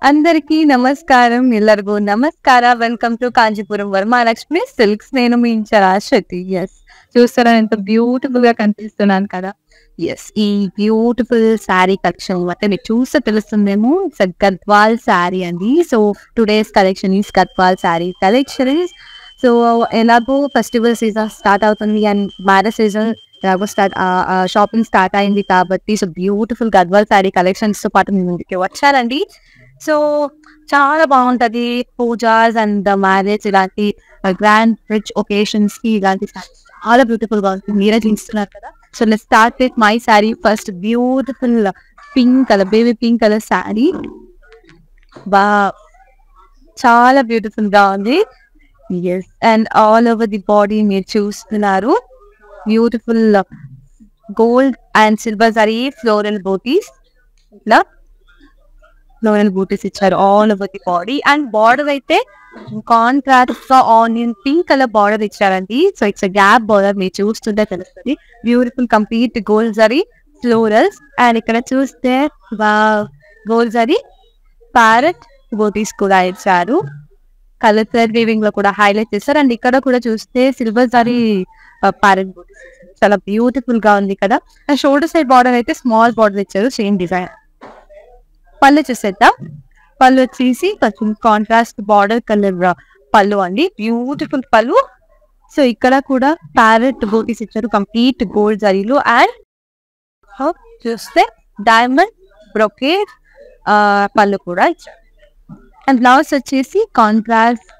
అందరికీ నమస్కారం. ఎల్లరిಗೂ నమస్ಕಾರ. Welcome to Kanchipuram Varamahalakshmi silks. నేను మీ అశ్వతి. చూస్తారా ఎంత బ్యూటిఫుల్ గా కనిపిస్తున్నాను కదా. ఈ బ్యూటిఫుల్ శారీ కలెక్షన్ అంటే మీరు చూస్తే తెలుస్తుందేమో. ఇట్స్ గద్వాల్ శారీ అండి. So today's collection is Gadwal sari collection. So ఎలాగో ఫెస్టివల్ సీజన్ స్టార్ట్ అవుతుంది అండ్ మ్యారేజ్ సీజన్ ఎలాగో షాపింగ్ స్టార్ట్ అయింది కాబట్టి so beautiful Gadwal sari collections తో పాటు మీ ముందుకి వచ్చారండి. సో చాలా బాగుంటది పూజాస్ అండ్ మ్యారేజ్ ఇలాంటి గ్రాండ్ రిచ్ ఒకేషన్స్ కి ఇలాంటి చాలా బ్యూటిఫుల్ గా ఉంటుంది. మీరే చూస్తున్నారు కదా. So let's start with my sari. First beautiful pink colour, baby pink colour sari. బా చాలా బ్యూటిఫుల్ గా ఉంది. And all over the body మీరు చూస్తున్నారు beautiful gold and silver zari floral butis. ఇట్లా ఫ్లోరల్ బూటీస్ ఇచ్చారు all over the body. And border అయితే కాంట్రాస్ట్ గా ఆనియన్ పింక్ కలర్ బార్డర్ ఇచ్చారండి. సో ఇట్స్ గ్యాప్ బార్డర్, మీరు చూస్తుంటే తెలుస్తుంది. Beautiful complete gold zari florals. And ఇక్కడ చూస్తే గోల్డ్ జరీ ప్యారెట్ బూటీస్ కూడా ఇచ్చారు. కలర్ థ్రెడ్ వీవింగ్ లో కూడా హైలైట్ చేస్తారు. అండ్ ఇక్కడ కూడా చూస్తే సిల్వర్ జరీ ప్యారెట్ బూటీస్ చాలా బ్యూటిఫుల్ గా ఉంది కదా. అండ్ షోల్డర్ సైడ్ బార్డర్ అయితే స్మాల్ బార్డర్ ఇచ్చారు, సేమ్ డిజైన్. పళ్ళు చూసేద్దాం. పళ్ళు వచ్చేసి కొంచెం కాంట్రాస్ట్ బార్డర్ కలర్ పళ్ళు అండి, బ్యూటిఫుల్ పళ్ళు. సో ఇక్కడ కూడా ప్యారెట్ బూటీస్ ఇచ్చారు కంప్లీట్ గోల్డ్ జరీలు. అండ్ చూస్తే డైమండ్ బ్రొకేట్ పళ్ళు కూడా ఇచ్చారు. అండ్ బ్లౌజ్ వచ్చేసి contrast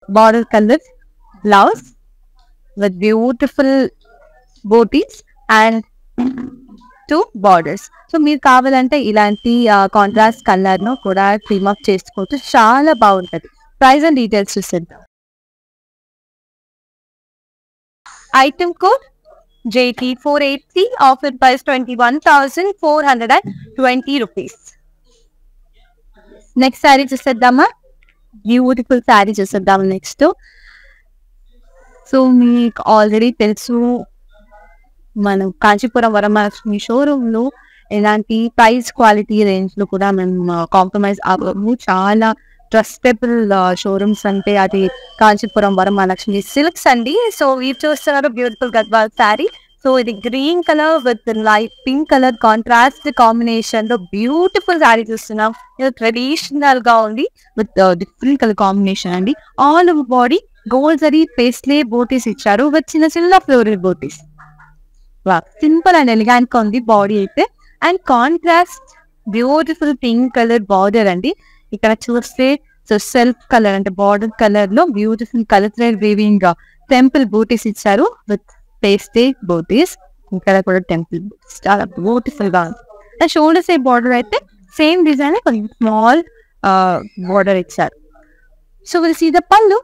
border colour blouse with beautiful బూటీస్ అండ్ టూ బార్డర్స్. సో మీరు కావాలంటే ఇలాంటి కాంట్రాస్ట్ కలర్ ను కూడా థీమ్ అప్ చేసుకోవచ్చు, చాలా బాగుంటది. ప్రైస్ అండ్ డీటెయిల్స్ చూసేద్దాం. Item code JT480, offer price 21,420 rupees. Next sari చూసేద్దామా. బ్యూటిఫుల్ శారీ చూసేద్దాం నెక్స్ట్. సో మీకు ఆల్రెడీ తెలుసు మనం కాంచీపురం వరమహాలక్ష్మి షోరూమ్ లో ఎలాంటి ప్రైస్ క్వాలిటీ రేంజ్ లో కూడా మేము కాంప్రమైజ్ అవ్వము. చాలా ట్రస్టబుల్ షోరూమ్స్ అంటే అది కాంచీపురం వరమహాలక్ష్మి సిల్క్స్ అండి. సో మీరు చూస్తున్నారు బ్యూటిఫుల్ గద్వాల్ శారీ. సో ఇది green colour with light pink colour contrast combination లో బ్యూటిఫుల్ శారీ చూస్తున్నాం. ఇది ట్రెడిషనల్ గా ఉంది విత్ డిఫరెంట్ కలర్ కాంబినేషన్ అండి. All over body gold zari paisley buttis ఇచ్చారు విత్ చిన్న చిన్న floral buttis. Simple and elegant గా ఉంది బాడీ అయితే. And contrast beautiful pink colour border అండి. ఇక్కడ చూస్తే సో సెల్ఫ్ కలర్ అంటే బార్డర్ కలర్ లో beautiful colour thread weaving temple బూటీస్ ఇచ్చారు విత్ పేస్టే బూటీస్. ఇక్కడ కూడా టెంపుల్ బూటీస్ చాలా బ్యూటిఫుల్ గా ఉంది. అండ్ షోల్డర్ సైడ్ బార్డర్ అయితే సేమ్ డిజైన్ కొంచెం స్మాల్ బార్డర్ ఇచ్చారు. So will see the pallu.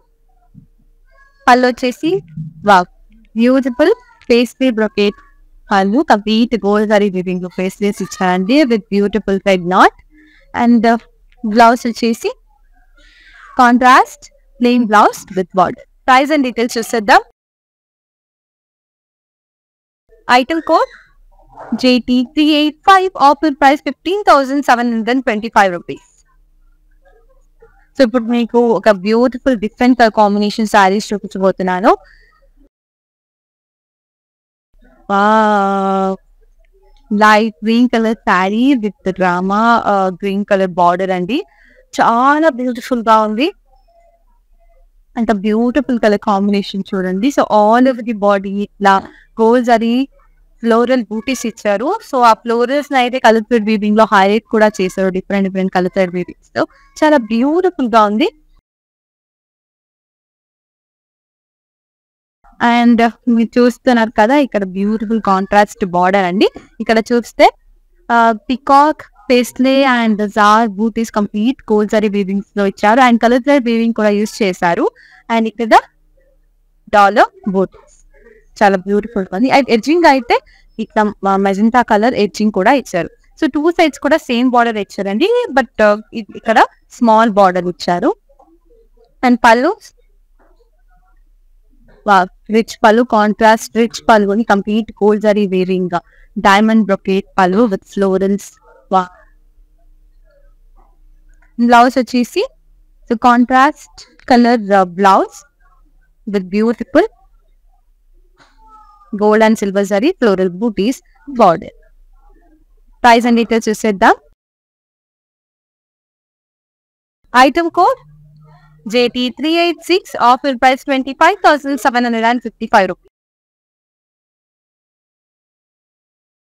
Pallu వచ్చేసి beautiful paisley brocade pallu, complete gold zari weaving లో పేస్ట్రీస్ ఇచ్చారండి with beautiful thread knot. And blouse వచ్చేసి contrast plain blouse with border. Price and details చూసేద్దాం. Item code JT385, offer price 15,725 rupees. So ఇప్పుడు మీకు ఒక beautiful different combination saris చూపించబోతున్నాను. Light green colour sari with drama green colour border అండి, చాలా beautiful గా ఉంది. అంత బ్యూటిఫుల్ కలర్ కాంబినేషన్ చూడండి. So all over the body ఇట్లా గోల్డ్ జరీ ఫ్లోరల్ బూటీస్ ఇచ్చారు. సో ఆ ఫ్లోరల్స్ అయితే కలర్ థ్రెడ్ వీవింగ్ లో హైలైట్ కూడా చేశారు, డిఫరెంట్ డిఫరెంట్ కలర్ థ్రెడ్ వీవింగ్స్ తో చాలా బ్యూటిఫుల్ గా ఉంది. అండ్ మీరు చూస్తున్నారు కదా ఇక్కడ బ్యూటిఫుల్ కాంట్రాస్ట్ బార్డర్ అండి. ఇక్కడ చూస్తే పికాక్ పేస్ట్లే అండ్ జార్ buttis complete gold zari weavings లో ఇచ్చారు. అండ్ కలర్ థ్రెడ్ వీవింగ్ కూడా యూజ్ చేశారు. అండ్ ఇక్కడ డాలర్ బూటీస్ చాలా బ్యూటిఫుల్ గా ఉంది. అండ్ ఎడ్జింగ్ అయితే ఇట్లా మెజెంటా కలర్ ఎడ్జింగ్ కూడా ఇచ్చారు. సో టూ సైడ్స్ కూడా సేమ్ బార్డర్ ఇచ్చారండి, బట్ ఇక్కడ స్మాల్ బార్డర్ ఇచ్చారు. And pallu rich pallu, contrast rich pallu, complete gold zari weaving diamond brocade పళ్ళు విత్ ఫ్లోరల్స్. బ్లౌజ్ వచ్చేసి so contrast colour blouse with beautiful gold and silver zari floral buttis border. Price and details చూసేద్దాం. Item code JT386, offer price 25,755 rupees.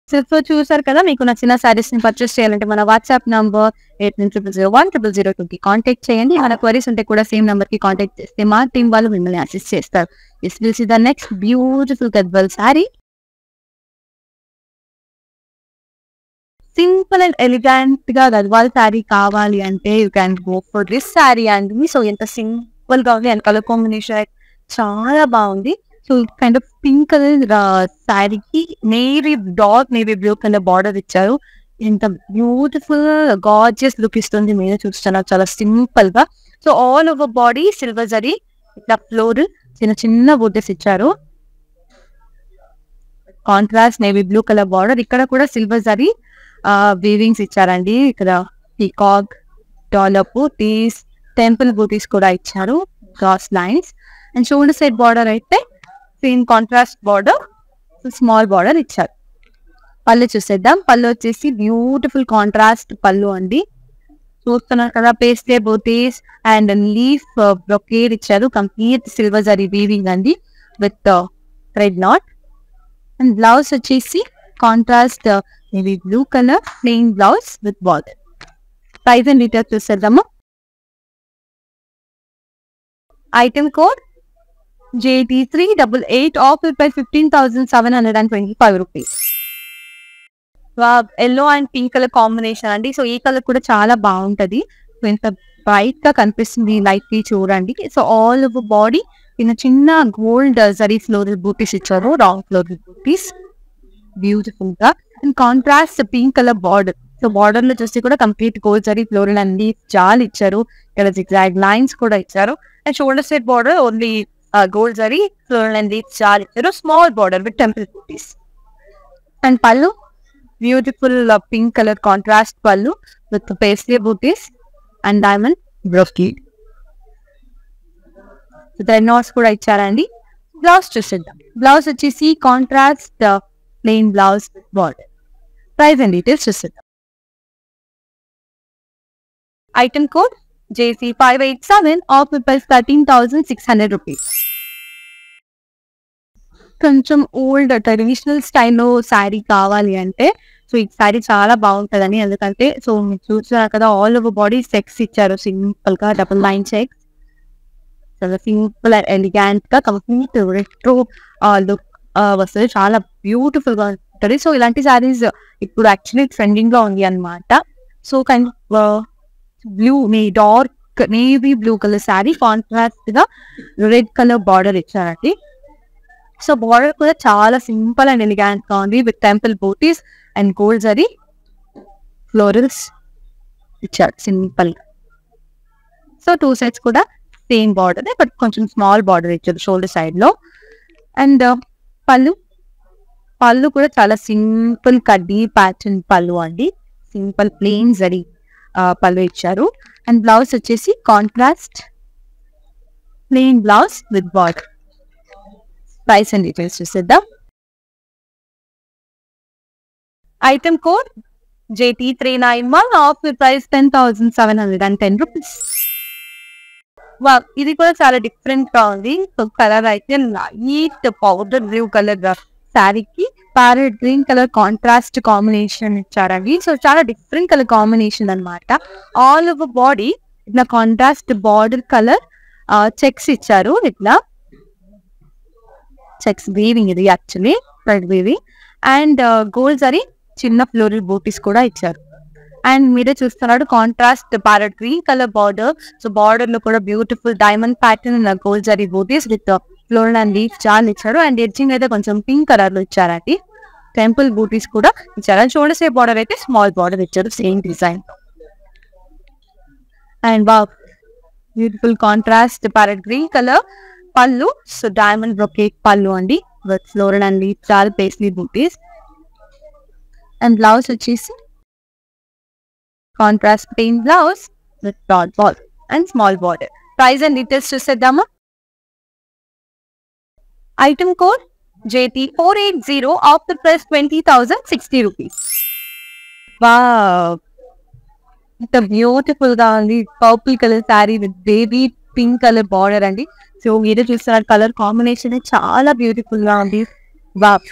So చూసారు కదా, మీకు నచ్చిన సారీస్ ని purchase చేయాలంటే మన వాట్సాప్ నంబర్ 8900010002కి కాంటాక్ట్ చేయండి. మన క్వరీస్ ఉంటే కూడా సేమ్ నంబర్ కి కాంటాక్ట్ చేస్తే మా టీం వాళ్ళు మిమ్మల్ని అసిస్ట్ చేస్తారు. This will see the next beautiful Gadwal saree. Simple and elegant గా గద్వాల్ శారీ కావాలి అంటే you can go for this sari అండి. సో ఎంత సింపుల్ గా ఉంది అండ్ కలర్ కాంబినేషన్ చాలా బాగుంది. So kind of pink colour శారీకి dark navy blue colour border ఇచ్చారు. ఎంత బ్యూటిఫుల్ గార్జియస్ లుక్ ఇస్తుంది. మీరు చూస్తున్నారు చాలా సింపుల్ గా. So all over body silver zari ఇట్లా ఫ్లోర్ చిన్న చిన్న బూటీస్ ఇచ్చారు. Contrast navy blue colour border, ఇక్కడ కూడా సిల్వర్ జరీ వీవింగ్స్ ఇచ్చారండి. ఇక్కడ పీకాక్ డాలర్ బూటీస్ టెంపుల్ బూటీస్ కూడా ఇచ్చారు, cross lines. And shoulder side border అయితే same contrast border small border ఇచ్చారు. పళ్ళు చూసేద్దాం. పళ్ళు వచ్చేసి బ్యూటిఫుల్ కాంట్రాస్ట్ పళ్ళు అండి. చూస్తున్నారు కదా, paisley buttis and leaf brocade ఇచ్చారు. కంప్లీట్ సిల్వర్ జరీ వీవింగ్ అండి with red knot. And blouse వచ్చేసి contrast navy blue colour plain blouse with border. Price and details చూసేద్దాము. Item code JT388, offer price 15,725 rupees. Yellow and pink colour combination అండి. So ఈ colour కూడా చాలా బాగుంటది. ఎంత bright గా కనిపిస్తుంది లైట్ కి చూడండి. సో ఆల్ ఓవర్ బాడీ చిన్న గోల్డ్ జరీ ఫ్లోరల్ బూటీస్ ఇచ్చారు, రాంగ్ ఫ్లోరల్ బూటీస్ బ్యూటిఫుల్ గా. And contrast pink colour border. So border లో చూస్తే కూడా complete gold zari floral and leaf jaal ఇచ్చారు. ఇక్కడ జిగ్జాగ్ లైన్స్ కూడా ఇచ్చారు. And shoulder side border only gold zari floral and leaf jaal ఇచ్చారు. Small border with temple booties. And pallu beautiful pink colour contrast pallu with paisley buttis and diamond brocade. Thread knots కూడా ఇచ్చారండి. Blouse చూసేద్దాం. Blouse వచ్చేసి contrast plain blouse with border. Price and details చూసేద్దాం. Item code JC587, offer price 13,600 rupees. కొంచెం old traditional స్టైల్లో శారీ కావాలి అంటే so ఈ శారీ చాలా బాగుంటుందని. ఎందుకంటే సో మీరు చూస్తున్నారు కదా, ఆల్ ఓవర్ బాడీ చెక్స్ ఇచ్చారు. సింపుల్ గా డబుల్ లైన్ చెక్స్, చాలా సింపుల్ అండ్ ఎలిగెంట్ గా కంప్లీట్ రెట్రో లుక్ వస్తుంది. చాలా బ్యూటిఫుల్ గా ఉంటుంది. సో ఇలాంటి శారీస్ ఇప్పుడు యాక్చువల్లీ ట్రెండింగ్ లో ఉంది అనమాట. So kind blue dark navy blue colour sari, contrast గా రెడ్ కలర్ బార్డర్ ఇచ్చారండి. సో బార్డర్ కూడా చాలా సింపుల్ అండ్ ఎలిగెంట్ గా ఉంది with temple booties and gold zari florals ఇచ్చారు సింపుల్ గా. సో టూ సైడ్స్ కూడా సేమ్ బార్డర్ బట్ కొంచెం స్మాల్ బార్డర్ ఇచ్చారు షోల్డర్ సైడ్ లో. అండ్ పళ్ళు కూడా చాలా సింపుల్ కడ్డీ ప్యాటర్న్ పళ్ళు అండి. సింపుల్ ప్లెయిన్ జరీ పళ్ళు ఇచ్చారు. అండ్ బ్లౌజ్ వచ్చేసి contrast plain blouse with border. Price and details చూసేద్దాం. Item code JT391, offer price 10,710 rupees. ఇది కూడా చాలా డిఫరెంట్ గా ఉంది. కలర్ అయితే లైట్ పౌడర్ బ్లూ కలర్ శారీకి parrot green colour contrast combination ఇచ్చారండి. సో చాలా డిఫరెంట్ కలర్ కాంబినేషన్ అనమాట. ఆల్ ఓవర్ బాడీ ఇట్లా కాంట్రాస్ట్ బార్డర్ కలర్ చెక్స్ ఇచ్చారు. ఇట్లా చెక్స్ వీవింగ్ ఇది actually red weaving. And gold zari చిన్న ఫ్లోరల్ బూటీస్ కూడా ఇచ్చారు. అండ్ మీరే చూస్తున్నాడు contrast parrot green colour border. So border లో కూడా బ్యూటిఫుల్ డైమండ్ ప్యాటర్న్ గోల్డ్ జరీ బూటీస్ విత్ ఫ్లోరల్ అండ్ లీఫ్ చాలా ఇచ్చారు. అండ్ ఎడ్జింగ్ అయితే కొంచెం పింక్ కలర్ లో ఇచ్చారండి. టెంపుల్ బూటీస్ కూడా ఇచ్చారు. అండ్ షోల్డర్ సైడ్ బార్డర్ అయితే స్మాల్ బార్డర్ ఇచ్చారు same design. And beautiful contrast parrot green colour pallu. So diamond brocade pallu అండి విత్ ఫ్లోరల్ అండ్ లీఫ్ చాలా పేస్ట్లీ బూటీస్. అండ్ బ్లౌజ్ వచ్చేసి contrast plain blouse with dot ball and small border. Price and details చూసేద్దామా. Item code JT480, offer price 20,060 rupees. Wow, ఇంత beautiful గా ఉంది. Purple colour sari with baby pink colour border అండి. So మీరు చూస్తున్నారు colour combination చాలా beautiful గా ఉంది. Wow.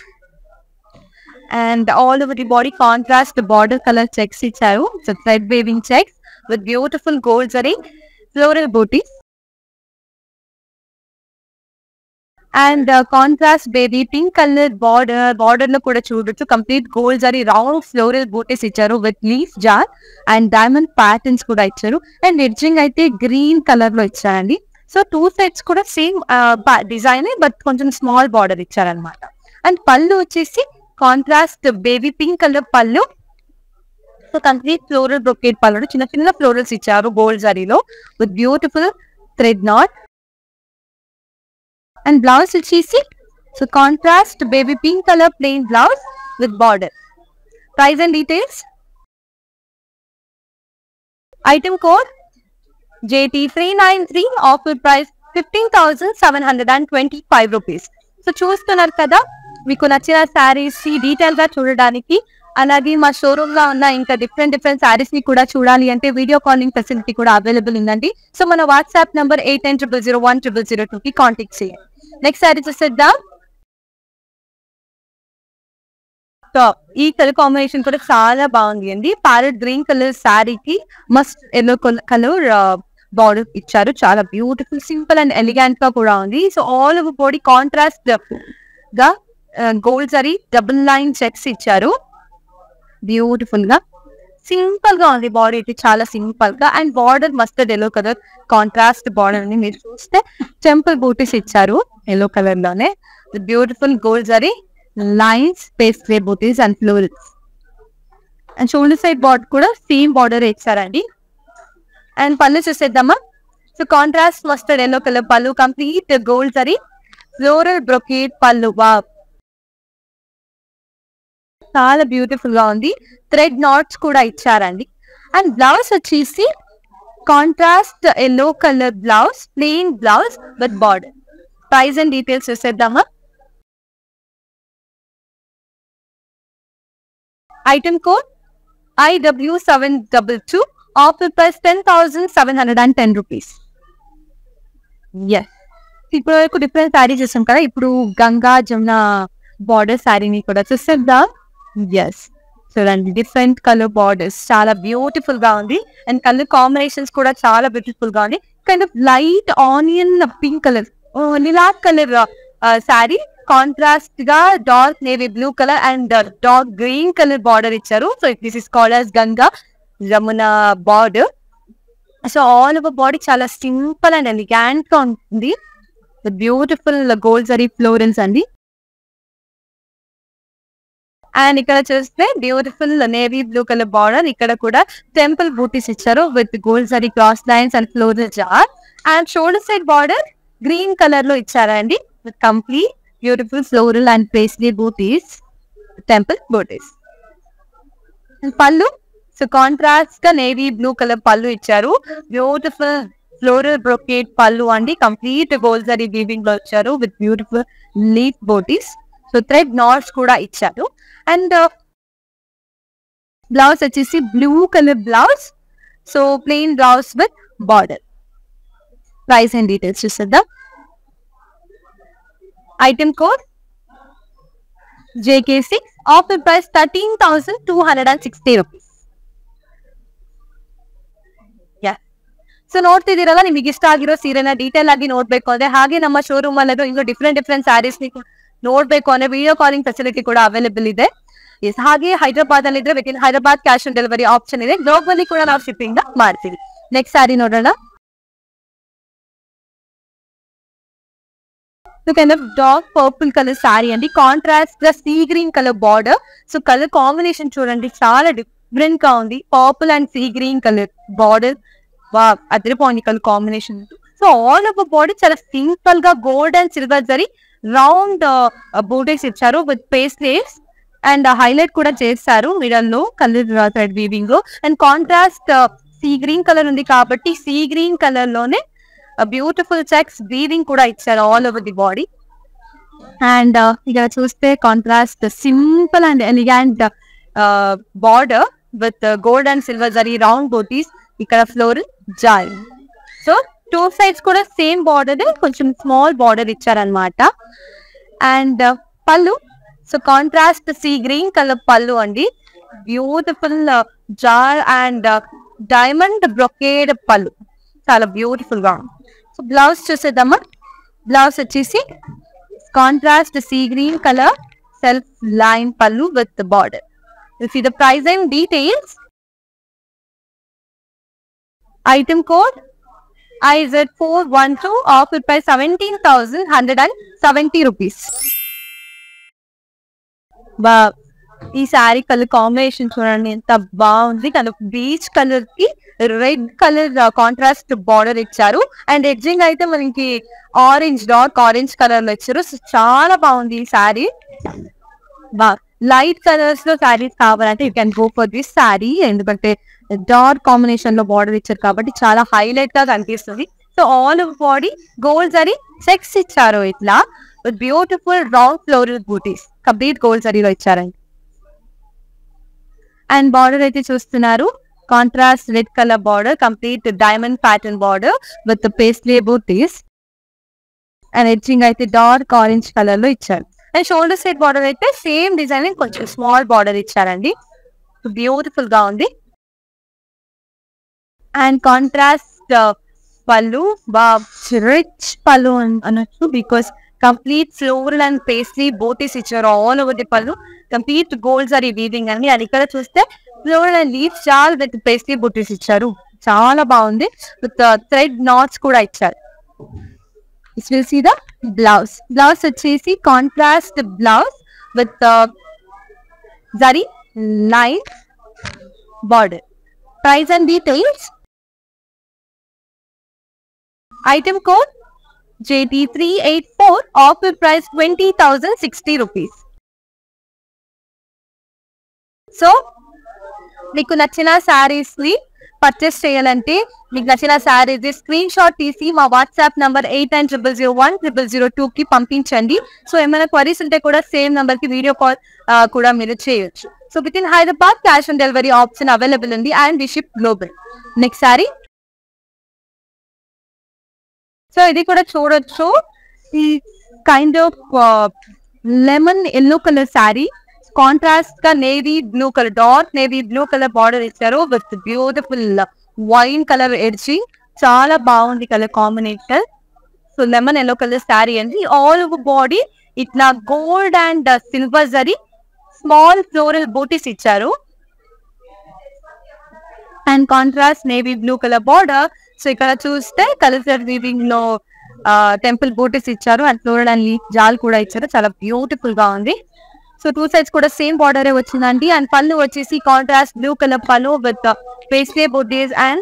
And all over the body contrast border colour checks ఇచ్చారు. So thread weaving checks with beautiful gold zari floral booties and contrast baby pink colour border లో కూడా చూడొచ్చు complete gold zari round floral బూటీస్ ఇచ్చారు with leaf జార్ and diamond patterns కూడా ఇచ్చారు. And edging అయితే green colour లో ఇచ్చారండి. సో 2 సైడ్స్ కూడా సేమ్ డిజైన్ బట్ కొంచెం స్మాల్ బార్డర్ ఇచ్చారనమాట. అండ్ పళ్ళు వచ్చేసి contrast baby pink colour pallu. So complete floral brocade pallu, చిన్న చిన్న ఫ్లోరల్స్ ఇచ్చారు గోల్డ్ జరీలో with beautiful thread knot. And blouse వచ్చేసి so contrast baby pink colour plain blouse with border. Price and details. Item code JT393, offer price 15,725 rupees. So చూస్తున్నారు కదా, మీకు నచ్చిన saris detail గా చూడడానికి, అలాగే మా షోరూమ్ లో ఉన్న ఇంకా డిఫరెంట్ శారీస్ ని కూడా చూడాలి అంటే వీడియో కాలింగ్ ఫెసిలిటీ కూడా అవైలబుల్ ఉందండి. సో మన వాట్సాప్ నంబర్ 8900010002 కి కాంటాక్ట్ చేయండి. నెక్స్ట్ శారీ చూసేద్దాం. టాప్ ఈ కలర్ కాంబినేషన్ కూడా చాలా బాగుంది అండి. ప్యారెట్ గ్రీన్ కలర్ శారీకి మస్ట్ ఎల్లో కలర్ బార్డర్ ఇచ్చారు. చాలా బ్యూటిఫుల్ సింపుల్ అండ్ ఎలిగెంట్ గా కూడా ఉంది. So all over body contrast గా gold zari double line checks ఇచ్చారు. బ్యూటిఫుల్ గా సింపుల్ గా ఉంది బాడీ అయితే చాలా సింపుల్ గా. And border mustard yellow colour contrast border అని మీరు చూస్తే టెంపుల్ బూటీస్ ఇచ్చారు ఎల్లో కలర్ లోనే with beautiful gold zari lines paisley buttis and florals. And shoulder side border కూడా సేమ్ బార్డర్ ఇచ్చారండి. అండ్ పళ్ళు చూసేద్దామా. So contrast mustard yellow colour pallu, complete gold zari floral brocade pallu. Wow, చాలా beautiful గా ఉంది. థ్రెడ్ నాట్స్ కూడా ఇచ్చారండి. అండ్ బ్లౌజ్ వచ్చేసి contrast yellow colour blouse, plain blouse with border. Price and details చూసేద్దామా. Item code IW722, offer price 10,710 rupees. ఇప్పుడు వరకు different sari చూసాం కదా, ఇప్పుడు గంగా జమున బార్డర్ శారీని కూడా చూసేద్దాం. చూడండి డిఫరెంట్ కలర్ బార్డర్స్ చాలా బ్యూటిఫుల్ గా ఉంది. అండ్ కలర్ కాంబినేషన్స్ కూడా చాలా బ్యూటిఫుల్ గా ఉంది. Kind of light onion pink colour, lilac colour sari, contrast గా dark navy blue colour and dark green colour border ఇచ్చారు. So this is called as Ganga Jamuna border. So all over body చాలా simple and elegant గా ఉంటుంది with beautiful gold zari florals అండి. And ఇక్కడ చూస్తే beautiful navy blue colour border, ఇక్కడ కూడా temple బూటీస్ ఇచ్చారు with gold zari cross lines and floral jar. And shoulder side border green colour లో ఇచ్చారండి with complete beautiful floral and paisley buttis, temple buttis. Pallu so contrast గా navy blue colour pallu ఇచ్చారు. Beautiful floral brocade pallu అండి, complete gold zari weaving లో ఇచ్చారు with beautiful leaf buttis. So thread knots కూడా ఇచ్చారు. And blouse వచ్చేసి blue colour blouse, so plain blouse with border. Price and details చూసేద్దాం. Item code JK6, offer price 13,260 rupees. So ನೋಡ್ತಿದ್ದೀರಲ್ಲ, ನಿಮಗೆ ಇಷ್ಟ ಆಗಿರೋ ಸೀರೆನ ಡೀಟೇಲ್ ಆಗಿ ನೋಡ್ಬೇಕು ಅಂದ್ರೆ, ಹಾಗೆ ನಮ್ಮ ಶೋರೂಮ್ ಅಲ್ಲಿ ಇನ್ನೂ ಡಿಫ್ರೆಂಟ್ ಸ್ಯಾರೀಸ್ ನೋಡ್ಬೇಕು ಅಂದ್ರೆ ವಿಡಿಯೋ ಕಾಲಿಂಗ್ ಫೆಸಿಲಿಟಿ ಕೂಡ ಅವೈಲೇಬಲ್ ಇದೆ. ಹಾಗೆ ಹೈದರಾಬಾದ್ ಅಲ್ಲಿ ಇದ್ರೆ with in Hyderabad cash on delivery option ಇದೆ. ಗ್ಲೋಬಲಿ ಕೂಡ ನಾವು ಶಿಪ್ಪಿಂಗ್ ಮಾಡ್ತೀವಿ. ನೆಕ್ಸ್ಟ್ ಸ್ಯಾರಿ ನೋಡೋಣ. kind of dark purple color saree and contrast the sea green color border. So color combination చూడండి చాలా డిఫరెంట్ గా ఉంది. Purple and sea green colour border, wow అదిరిపోయింది colour combination. So all over body చాలా simple గా gold and silver zari round buttis ఇచ్చారు with paisleys and highlight కూడా చేస్తారు మిడిల్ లో colour thread weaving. And contrast sea green colour ఉంది కాబట్టి sea green colour లోనే బ్యూటిఫుల్ చెక్స్ వీవింగ్ కూడా ఇచ్చారు all over the body. And ఇక్కడ చూస్తే contrast simple and elegant border with gold and silver zari round బోటీస్, ఇక్కడ ఫ్లోరల్ జాల్. సో టూ సైడ్స్ కూడా సేమ్ బార్డర్, కొంచెం స్మాల్ బార్డర్ ఇచ్చారనమాట. అండ్ పళ్ళు, so contrast sea green colour పళ్ళు అండి, బ్యూటిఫుల్ జాల్ అండ్ డైమండ్ బ్రొకేడ్ పళ్ళు, చాలా బ్యూటిఫుల్ గా. సో బ్లౌజ్ చూసేద్దామా. బ్లౌజ్ వచ్చేసి contrast sea green colour self line pallu with the border. You see the price and details. Item code IZ412, offer price 17,170 rupees. ఈ sari colour combination చూడండి ఎంత బాగుంది. Beach colour కి రెడ్ కలర్ కాంట్రాస్ట్ బార్డర్ ఇచ్చారు. And edging అయితే మనకి orange, dark orange colour లో ఇచ్చారు. సో చాలా బాగుంది ఈ శారీ. లైట్ కలర్స్ లో శారీస్ కావాలంటే you can go for this sari, ఎందుకంటే డార్క్ కాంబినేషన్ లో బార్డర్ ఇచ్చారు కాబట్టి చాలా హైలైట్ గా కనిపిస్తుంది. So all over body gold zari checks ఇచ్చారు ఇట్లా with beautiful round floral booties, complete gold జరీలో ఇచ్చారండి. అండ్ బార్డర్ అయితే చూస్తున్నారు contrast red colour border, complete diamond pattern border with paisley booties. And edging అయితే డార్క్ ఆరెంజ్ కలర్ లో ఇచ్చారు. And shoulder side border అయితే సేమ్ డిజైన్, కొంచెం small border ఇచ్చారండి, బ్యూటిఫుల్ గా ఉంది. And contrast pallu, rich pallu అనొచ్చు, because complete floral and paisley బోటీస్ ఇచ్చారు ఆల్ ఓవర్ ది పళ్ళు, కంప్లీట్ గోల్డ్ జరీ వీవింగ్ అండి. అది ఇక్కడ చూస్తే ఫ్లోరల్ అండ్ లీఫ్ చాలా విత్ పేస్లీ బోటీస్ ఇచ్చారు, చాలా బాగుంది. విత్ థ్రెడ్ నాట్స్ కూడా ఇచ్చారు. This will see the blouse. Blouse వచ్చేసి contrast blouse with zari line border. Price and details. Item code JT384, offer price 20,060 rupees. So మీకు నచ్చిన శారీస్ ని పర్చేస్ చేయాలంటే, మీకు నచ్చిన శారీస్ స్క్రీన్ షాట్ తీసి మా వాట్సాప్ నంబర్ 8900010002 కి పంపించండి. సో ఏమైనా క్వరీస్ ఉంటే కూడా సేమ్ నంబర్ కి వీడియో కాల్ కూడా మీరు చేయొచ్చు. So within Hyderabad cash on delivery option available ఉంది and we ship global. Next sari, so ఇది కూడా చూడొచ్చు, ఈ kind of lemon yellow colour sari, contrast గా navy blue colour, dark navy blue colour border ఇచ్చారు with beautiful wine colour edging, చాలా బాగుంది colour combination. So lemon yellow colour sari అండి, all over body ఇట్లా gold and silver zari small floral బూటీస్ ఇచ్చారు. And contrast navy blue colour border. So ఇక్కడ చూస్తే colour weaving లో temple బూటీస్ ఇచ్చారు అండ్ ఫ్లోరల్ అండ్ లీఫ్ జాల్ కూడా ఇచ్చారు, చాలా బ్యూటిఫుల్ గా ఉంది. సో టూ సైడ్స్ కూడా సేమ్ బార్డర్ వచ్చిందండి. అండ్ పళ్ళు వచ్చేసి కాంట్రాస్ట్ బ్లూ కలర్ పళ్ళు with paisley booties and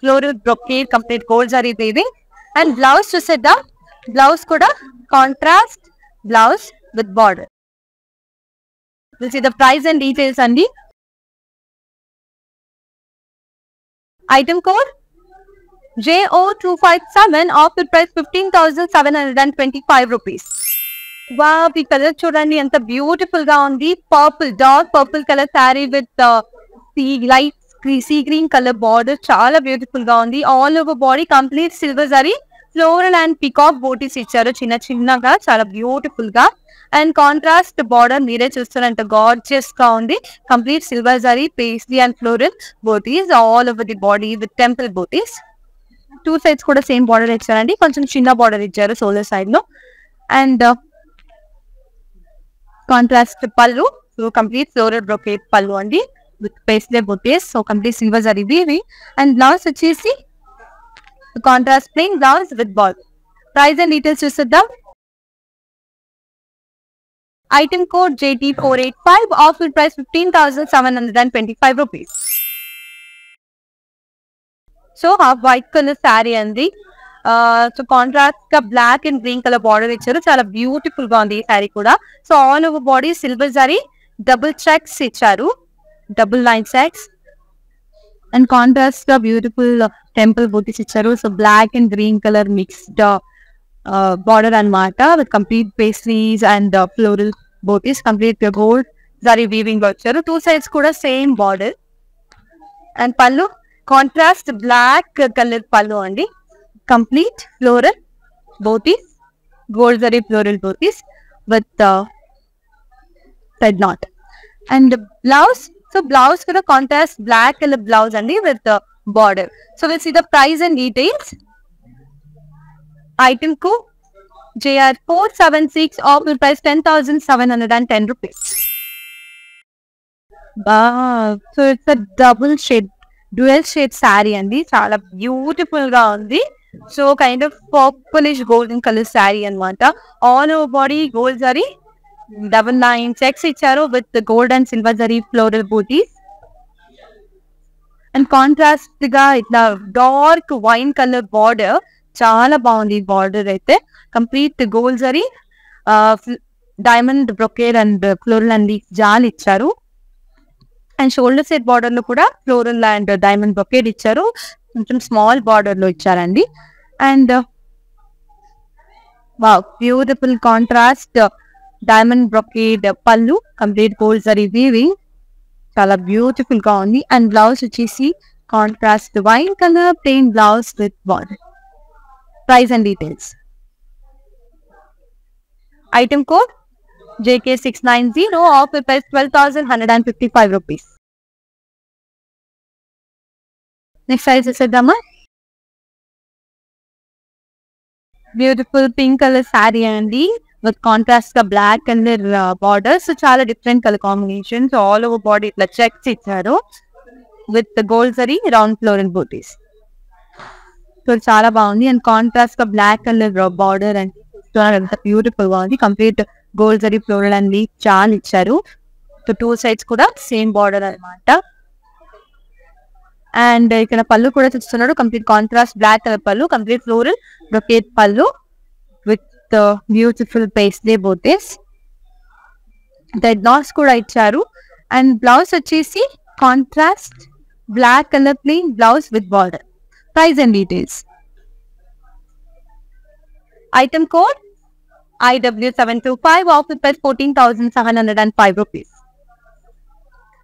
floral brocade, complete gold zari weaving. And blouse చూసేద్దాం. బ్లౌజ్ కూడా contrast blouse with border. We'll see the price and details అండి. Item code JO257, offer price 15,725 rupees. Wow, ఈ colour చూడండి ఎంత beautiful గా ఉంది. Purple, dark purple colour sari with light sea green colour border, చాలా beautiful గా ఉంది. All over body complete silver zari floral and peacock butis ఇచ్చారు చిన్న చిన్నగా, చాలా బ్యూటిఫుల్ గా. అండ్ కాంట్రాస్ట్ బార్డర్ మీరే చూస్తారంట గార్జియస్ గా ఉంది, complete silver zari paisley and floral butis all over the body with temple butis. Two sides కూడా సేమ్ బార్డర్ ఇచ్చారండి, కొంచెం చిన్న బార్డర్ ఇచ్చారు షోల్డర్ సైడ్ లో. And contrast pallu, so complete floral brocade pallu అండి with paisley butis, so complete silver zari weaving. And blouse వచ్చేసి contrast plain blouse with ball. Price and details చూసేద్దాం. Item code JT485, offer price 15,725 rupees. So white colour sari అండి, so contrast గా black and green colour border ఇచ్చారు, చాలా beautiful గా ఉంది ఈ శారీ కూడా. So all over body silver zari double checks ఇచ్చారు, double line checks. And contrast గా బ్యూటిఫుల్ టెంపుల్ బూటీస్ ఇచ్చారు. So black and green colour mixed border అన్నమాట with complete pastries and floral booties, complete gold zari weaving లో వచ్చారు. టూ సైడ్స్ కూడా same border. And pallu contrast black colour పళ్ళు అండి, complete floral butis, gold zari floral butis with red knot. And blouse, so blouse కూడా contrast black colour blouse అండి with border. So will see the price and details. Item కు JR 476, offer price 10,710 rupees. So it's double shade dual shade sari అండి, చాలా beautiful గా ఉంది. So kind of purplish golden colour sari అన్నమాట. All over body gold zari double line checks ఇచ్చారు with gold and silver zari floral booties. And contrast గా ఇట్లా dark wine colour border, చాలా బాగుంది ఈ బార్డర్ అయితే. Complete gold zari diamond brocade and floral and jaal ఇచ్చారు. And shoulder set border లో కూడా ఫ్లోరల్ అండ్ డైమండ్ బ్రొకేడ్ ఇచ్చారు, కొంచెం స్మాల్ బార్డర్ లో ఇచ్చారండి. And wow, beautiful contrast diamond brocade పళ్ళు, కంప్లీట్ గోల్డ్ జరీ వీవింగ్, చాలా బ్యూటిఫుల్ గా ఉంది. అండ్ బ్లౌజ్ వచ్చేసి contrast wine colour plain blouse with border. Price and details. Item code JK690, offer price 12,155 rupees. Next size చూసేద్దామా. Beautiful pink colour sari అండి with contrast గా black colour borders, చాలా different colour combinations. All over body ఇట్లా checks ఇచ్చారు with gold zari round floral బూటీస్. So చాలా బాగుంది. And contrast గా బ్లాక్ కలర్ బార్డర్ అండి, ఎంత బ్యూటిఫుల్ గా ఉంది. Complete gold zari floral and leaf చాలా ఇచ్చారు. సో టూ సైడ్స్ కూడా సేమ్ బార్డర్ అన్నమాట. అండ్ ఇక్కడ పళ్ళు కూడా చూస్తున్నాడు, complete contrast black colour pallu, complete floral brocade pallu with beautiful paisley butis. Red knots కూడా ఇచ్చారు. అండ్ బ్లౌజ్ వచ్చేసి contrast black colour plain blouse with border. Price and details. Item code IW725, offer price 14,705 rupees.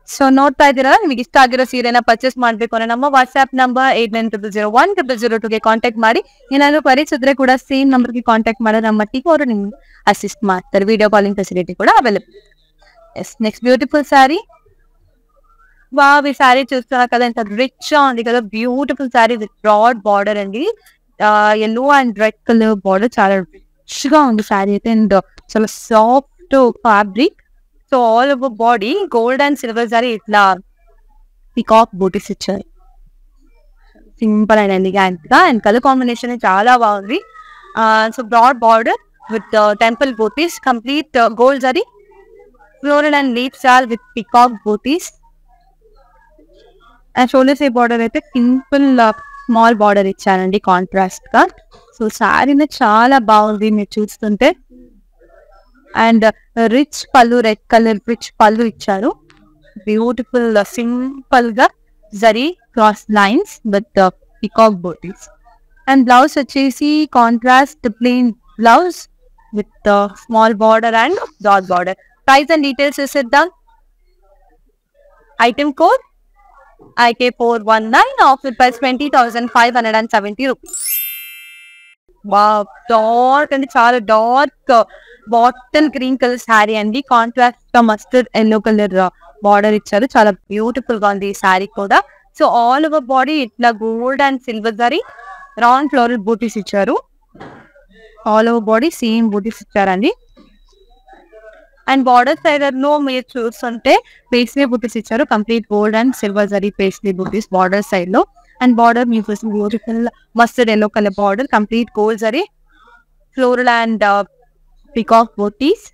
So ನೋಡ್ತಾ ಇದ್ದೀರಾ, ನಿಮಗೆ ಇಷ್ಟ ಆಗಿರೋ ಸೀರೆನ purchase ಮಾಡಬೇಕು ಅಂದ್ರೆ ನಮ್ಮ ವಾಟ್ಸ್ಆಪ್ ನಂಬರ್ 8900010002ಗೆ ಕಾಂಟ್ಯಾಕ್ಟ್ ಮಾಡಿ. ಏನಾದ್ರು ಕ್ವರೀಸ್ ಇದ್ರೆ ಕೂಡ ಸೇಮ್ ನಂಬರ್ಗೆ ಕಾಂಟ್ಯಾಕ್ಟ್ ಮಾಡಿದ್ರೆ ನಮ್ಮ ಟೀಮ್ ಅವರು ನಿಮ್ಗೆ ಅಸಿಸ್ಟ್ ಮಾಡ್ತಾರೆ. ವಿಡಿಯೋ ಕಾಲಿಂಗ್ ಫೆಸಿಲಿಟಿ ಕೂಡ available. Yes, next beautiful sari. Wow, ఈ శారీ చూస్తున్నారు కదా, ఎంత రిచ్ గా ఉంది కదా. Beautiful sari with broad border అండి, yellow and red colour border, చాలా రిచ్ గా ఉంది శారీ అయితే. అండ్ చాలా soft fabric. So all over body gold and silver sari ఇట్లా పికాక్ బూటీస్ ఇచ్చారు. సింపుల్ అండ్ ఎలిగెంట్ గా, అండ్ కలర్ కాంబినేషన్ చాలా బాగుంది. So broad border with temple booties, complete gold zari floral and leaf శాల్ with peacock butis. And shoulder సే border అయితే simple small border ఇచ్చారండి కాంట్రాస్ట్ గా. సో శారీని చాలా బాగుంది మీరు చూస్తుంటే. And rich pallu, red colour rich pallu ఇచ్చారు. బ్యూటిఫుల్ సింపుల్ గా zari cross lines with peacock butis. And blouse వచ్చేసి contrast plain blouse with small border and dot border. Price and details చూసేద్దాం. Item code IK419, offer price 20,570 rupees. Wow, dark అండి, చాలా dark bottle green colour sari అండి, contrast గా mustard yellow colour border ఇచ్చారు. చాలా beautiful గా ఉంది ఈ శారీ కూడా. సో ఆల్ ఓవర్ బాడీ ఇట్లా gold and silver zari round floral బూటీస్ ఇచ్చారు. All over body same butis ఇచ్చారండి. అండ్ బార్డర్ సైడ్ లో మీరు చూస్తుంటే పేస్లీ బూటీస్ ఇచ్చారు, complete gold and silver zari paisley butis border side లో. అండ్ బార్డర్ మీకు beautiful mustard yellow colour border, complete gold zari floral and peacock butis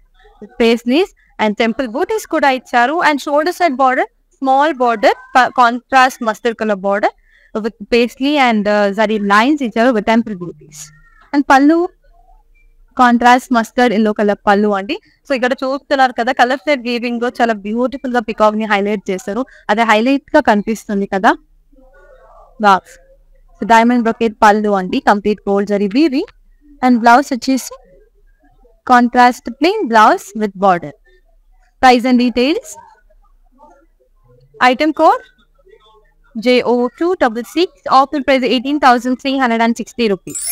paisleys and temple బూటీస్ కూడా ఇచ్చారు. And shoulder side border small border, contrast mustard colour border with paisley and zari lines ఇచ్చారు with temple booties. And pallu contrast mustard yellow colour పళ్ళు అండి. So ఇక్కడ చూస్తున్నారు కదా, colour set weaving చాలా beautiful గా పికాక్ ని హైలైట్ చేస్తారు. అదే హైలైట్ గా కనిపిస్తుంది కదా. Wow. So diamond brocade pallu అండి, complete gold zari weaving. And blouse వచ్చేసి contrast plain blouse with border. Price and details. Item code JO266. Offer price 18,360 rupees.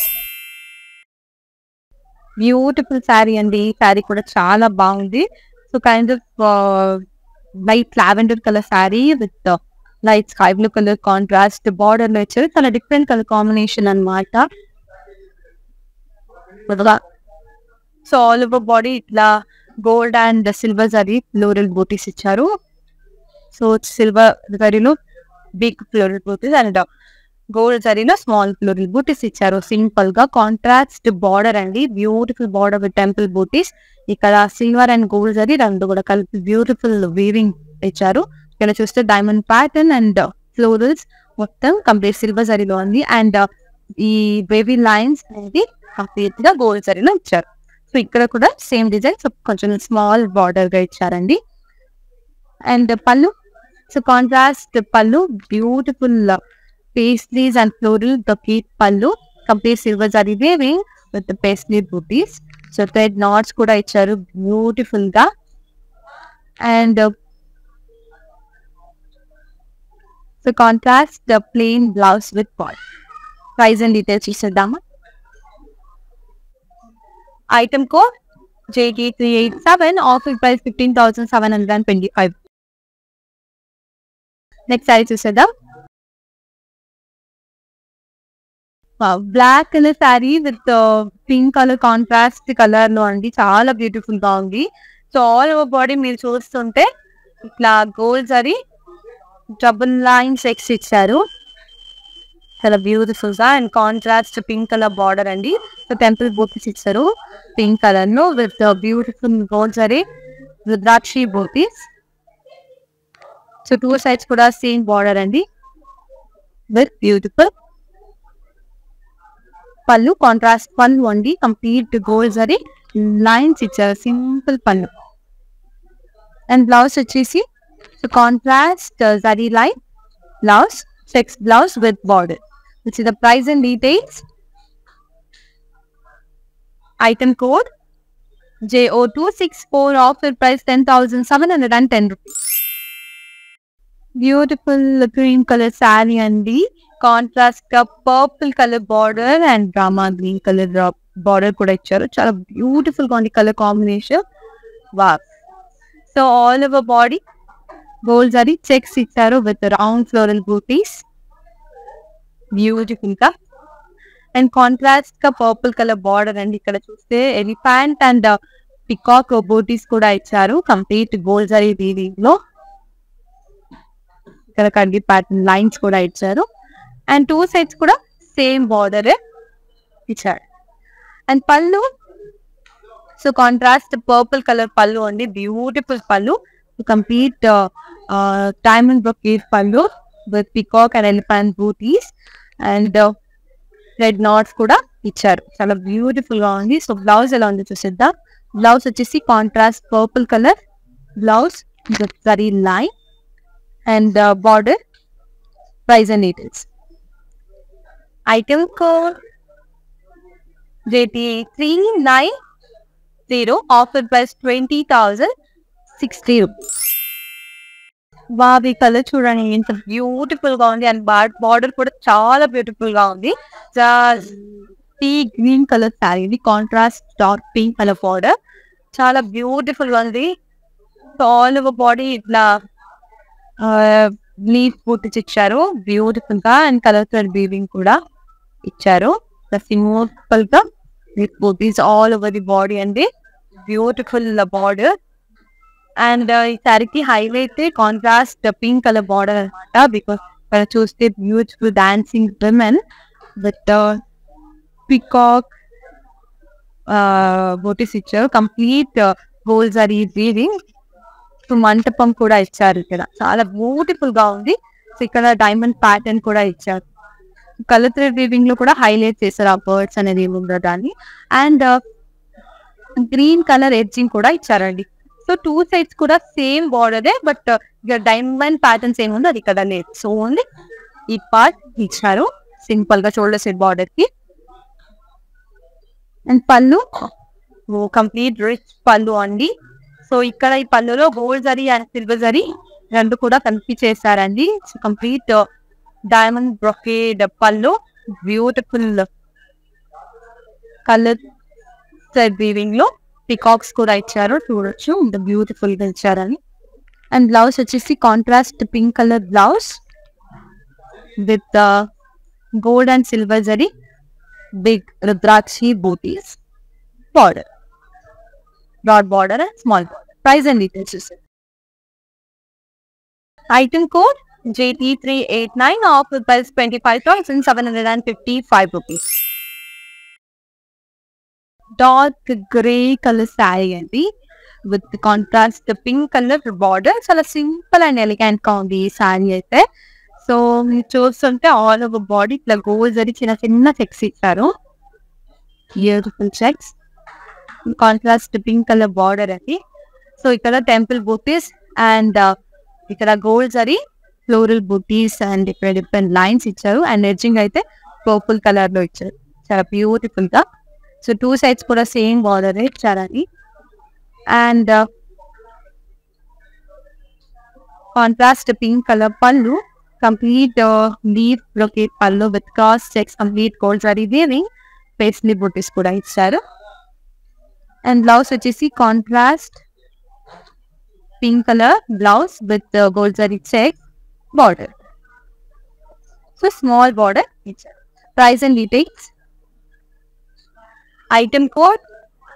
Beautiful sari అండి. శారీ కూడా చాలా బాగుంది. So kind of light lavender colour sari with light sky blue colour contrast border లో ఇచ్చారు. చాలా different colour combination అనమాట. So all over body ఇట్లా gold and silver zari floral బూటీస్ ఇచ్చారు. సో సిల్వర్ జరీలో big floral booties and gold జరీలో small floral బూటీస్ ఇచ్చారు. Simple గా కాంట్రాస్ట్ బార్డర్ అండి, beautiful border with temple butis. ఇక్కడ సిల్వర్ అండ్ గోల్డ్ జరీ రెండు కూడా కలిపి బ్యూటిఫుల్ వీవింగ్ ఇచ్చారు. ఇక్కడ చూస్తే డైమండ్ ప్యాటర్న్ అండ్ ఫ్లోరల్స్ మొత్తం కంప్లీట్ సిల్వర్ జరీలో ఉంది. అండ్ ఈ వేవీ లైన్స్ అనేది కంప్లీట్ గా గోల్డ్ జరీలో ఇచ్చారు. సో ఇక్కడ కూడా సేమ్ డిజైన్, సో కొంచెం స్మాల్ బార్డర్ గా ఇచ్చారండి. అండ్ పళ్ళు, so contrast pallu, beautiful pastries and floral brocade pallu, complete silver zari weaving with pastry butis. So thread knots కూడా ఇచ్చారు బ్యూటిఫుల్ గా. And so contrast plain blouse with border. Price and details చూసేద్దామా. Item code JT387. Offer price 15,725. Next sari చూసేద్దాం. Black colour sari with pink colour contrast colour లో అండి, చాలా beautiful గా ఉంది. సో ఆల్ ఓవర్ బాడీ మీరు చూస్తుంటే ఇట్లా gold zari double line checks ఇచ్చారు, చాలా బ్యూటిఫుల్ గా. And contrast pink colour border అండి. సో టెంపుల్ బూటీస్ ఇచ్చారు పింక్ కలర్ లో విత్ బ్యూటిఫుల్ గోల్డ్ జరీ రుద్రాక్షి బూటీస్. సో టూ సైడ్స్ కూడా సేమ్ బార్డర్ అండి విత్ బ్యూటిఫుల్ పళ్ళు, కాంట్రాస్ట్ పళ్ళు అండి, కంప్లీట్ గోల్డ్ జరీ లైన్స్ ఇచ్చారు, సింపుల్ పళ్ళు. అండ్ బ్లౌజ్ వచ్చేసి సో కాంట్రాస్ట్ జరీ line blouse, checks blouse with border. Which is the price and details. Item code JO264. Offer price 10,710 rupees. Beautiful green colour sari అండి, contrast గా purple colour border and drama green colour border కూడా ఇచ్చారు. చాలా beautiful గా ఉంది colour combination. Wow. So all over body gold zari checks ఇచ్చారు with round floral booties, beautiful గా. And contrast గా పర్పుల్ కలర్ బార్డర్ అండి. ఇక్కడ చూస్తే ఎలిఫెంట్ అండ్ పికాక్ బూటీస్ కూడా ఇచ్చారు, కంప్లీట్ గోల్డ్ జరీ వీవింగ్ లో. ఇక్కడ కడ్డీ ప్యాటర్న్ లైన్స్ కూడా ఇచ్చారు. అండ్ టూ సైడ్స్ కూడా సేమ్ బార్డర్ ఇచ్చారు. అండ్ పళ్ళు, సో కాంట్రాస్ట్ పర్పుల్ కలర్ పళ్ళు అండి, బ్యూటిఫుల్ పళ్ళు, కంప్లీట్ డైమండ్ బ్రొకేట్ పళ్ళు విత్ పికాక్ అండ్ ఎలిఫెంట్ బూటీస్. అండ్ రెడ్ నాట్స్ కూడా ఇచ్చారు, చాలా బ్యూటిఫుల్ గా ఉంది. సో బ్లౌజ్ ఎలా ఉంది చూసేద్దాం. బ్లౌజ్ వచ్చేసి contrast purple colour blouse with zari line and border. Price and details. Item code JT390. Offer price 20,060 rupees. Bobby colour చూడండి ఎంత బ్యూటిఫుల్ గా ఉంది. అండ్ బార్డర్ కూడా చాలా బ్యూటిఫుల్ గా ఉంది. Tea green colour sari, contrast dark pink colour border, చాలా బ్యూటిఫుల్ గా ఉంది. ఆల్ ఓవర్ బాడీ ఇట్లా లీఫ్ బూటీస్ ఇచ్చారు బ్యూటిఫుల్ గా. అండ్ కలర్ థ్రెడ్ వీవింగ్ కూడా ఇచ్చారు, సింపుల్ గా leaf butis all over the body అండి, బ్యూటిఫుల్ బార్డర్. అండ్ ఈ శారీకి highlight contrast pink colour border అనమాట. బికాస్ ఇక్కడ చూస్తే beautiful dancing women with peacock butis ఇచ్చారు, కంప్లీట్ గోల్డ్ జరీ వీవింగ్. మంటపం కూడా ఇచ్చారు ఇక్కడ, చాలా బ్యూటిఫుల్ గా ఉంది. సో ఇక్కడ డైమండ్ ప్యాటర్న్ కూడా ఇచ్చారు, కలర్ థ్రెడ్ వీవింగ్ లో కూడా హైలైట్ చేశారు ఆ బర్డ్స్ అనేది ఉండడాన్ని. అండ్ గ్రీన్ కలర్ ఎడ్జింగ్ కూడా ఇచ్చారండి. సో టూ సైడ్స్ కూడా సేమ్ బార్డరే, బట్ ఇక డైమండ్ ప్యాటర్న్స్ ఏముందో అది ఇక్కడ లేదు. సో ఓన్లీ ఈ పార్ట్ ఇచ్చారు సింపుల్ గా షోల్డర్ సెట్ బార్డర్ కి. అండ్ పళ్ళు కంప్లీట్ రిచ్ పళ్ళు అండి. సో ఇక్కడ ఈ పళ్ళులో gold zari and silver zari రెండు కూడా కలిపి చేశారండి. సో కంప్లీట్ డైమండ్ బ్రొకేడ్ పళ్ళు, బ్యూటిఫుల్ కలర్ వీవింగ్ లో పికాక్స్ కూడా ఇచ్చారు, చూడొచ్చు ఇంత బ్యూటిఫుల్ గా ఇచ్చారని. అండ్ బ్లౌజ్ వచ్చేసి contrast pink colour blouse with gold and silver zari big rudraksha butis border, broad border and small border. Price and details చూసారు. Item code JT389, offer price 25,755 rupees. Dark grey colour sari అండి with contrast pink colour border. చాలా simple and elegant గా ఉంది ఈ శారీ అయితే. So మీరు చూస్తుంటే all over body ఇట్లా గోల్డ్ జరీ చిన్న చిన్న చెక్స్ ఇచ్చారు, beautiful checks, contrast pink colour border అది. సో ఇక్కడ టెంపుల్ బూటీస్ అండ్ ఇక్కడ gold zari floral booties and ఇక్కడ డిఫరెంట్ లైన్స్ ఇచ్చారు. అండ్ ఎడ్జింగ్ అయితే పర్పుల్ కలర్ లో ఇచ్చారు, చాలా బ్యూటిఫుల్ గా. సో టూ సైడ్స్ కూడా సేమ్ బార్డర్ ఇచ్చారని. And contrast pink colour pallu, complete leaf brocade పళ్ళు with cross checks, complete gold zari weaving, paisley butis కూడా ఇచ్చారు. అండ్ బ్లౌజ్ వచ్చేసి contrast pink colour blouse with gold zari check border. So small border ఇచ్చారు. Price and details. Item code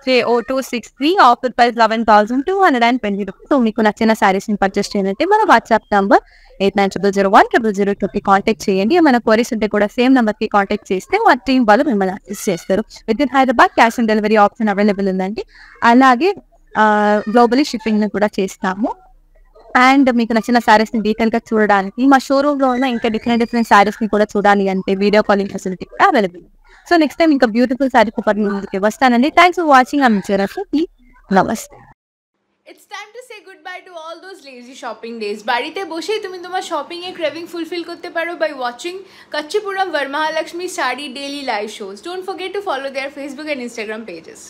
JO263, offer price 11,220 rupees. So మీకు నచ్చిన శారీస్ ని purchase చేయాలంటే మన WhatsApp number 8900010002 contact చేయండి. మన క్వరీస్ ఉంటే కూడా సేమ్ నెంబర్ కి కాంటాక్ట్ చేస్తే మా టీం వాళ్ళు మిమ్మల్ని అసిస్ట్ చేస్తారు. With in Hyderabad cash on delivery option available ఉందండి. అలాగే గ్లోబలీ షిప్పింగ్ కూడా చేస్తాము. అండ్ మీకు నచ్చిన శారీస్ ని డీటెయిల్ గా చూడడానికి మా షోరూమ్ లో ఉన్న ఇంకా డిఫరెంట్ శారీస్ ని కూడా చూడాలి అంటే వీడియో కాలింగ్ ఫెసిలిటీ కూడా అవైలబుల్. సో నెక్స్ట్ టైం ఇంకా బ్యూటిఫుల్ శారీ ముందుకి వస్తానండి. Thanks for watching. నమస్తే. It's time to say goodbye to all those lazy shopping days. বাড়িতে বসেই তুমি তোমার শপিং এর ক্রেভিং ফুলফিল করতে পারো by watching Kanchipuram Varmahalakshmi Saree daily live shows. Don't forget to follow their Facebook and Instagram pages.